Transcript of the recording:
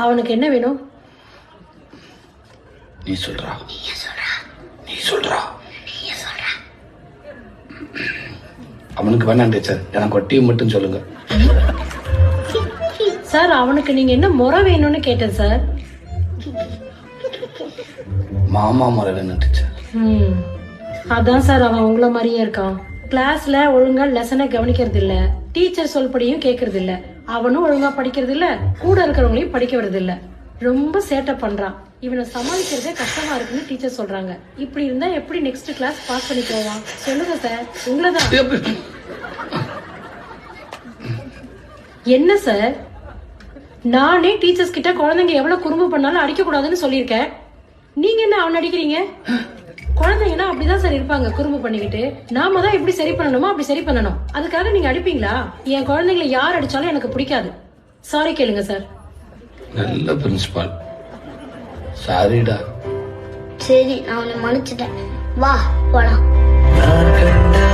அவனுக்கு என்ன வேணும்? நீ சொல்றா. நீ சொல்றா. அவனுக்கு வேணாம் டீச்சர், எனக்கு ஒரு டீம் மட்டும் சொல்லுங்க. சார் அவனுக்கு நீங்க என்ன முறை வேணும்னு கேட்டேன் சார். மாமா முறை வேணும் டீச்சர். அதான் சார் அவன் உங்கள மாதிரியே இருக்கான். கிளாஸ்ல ஒழுங்கா லெசனை கவனிக்கிறது இல்ல, டீச்சர் சொல்படியும் கேக்குறது இல்ல, அவனும் ஒழுங்கா படிக்கிறது இல்ல, கூட இருக்கிறவங்களையும் படிக்க விடுறது இல்ல, ரொம்ப சேட்டை பண்றான். இவனை சமாளிக்கிறதே கஷ்டமா இருக்குன்னு டீச்சர் சொல்றாங்க. இப்படி இருந்தா எப்படி நெக்ஸ்ட் கிளாஸ் பாஸ் பண்ணி போவான்? சொல்லுங்க சார். உங்களதான். என்ன சார், நானே டீச்சர்ஸ் கிட்ட குழந்தைங்க எவ்வளவு குறும்பு பண்ணாலும் அடிக்க கூடாதுன்னு சொல்லியிருக்கேன். நீங்க என்ன அவன் அடிக்கிறீங்க? குழந்தைங்கன்னா அப்படிதான் சார் இருப்பாங்க, குறும்பு பண்ணிக்கிட்டு. நாம தான் எப்படி சரி பண்ணணுமோ அப்படி சரி பண்ணணும். அதுக்காக நீங்க அடிப்பீங்களா? என் குழந்தைங்களை யார் அடிச்சாலும் எனக்கு பிடிக்காது. சாரி கேளுங்க சார். நல்ல பிரின்சிபால். சாரிடா. சரி, நான் உன்னை மன்னிச்சிட்டேன். வா போலாம்.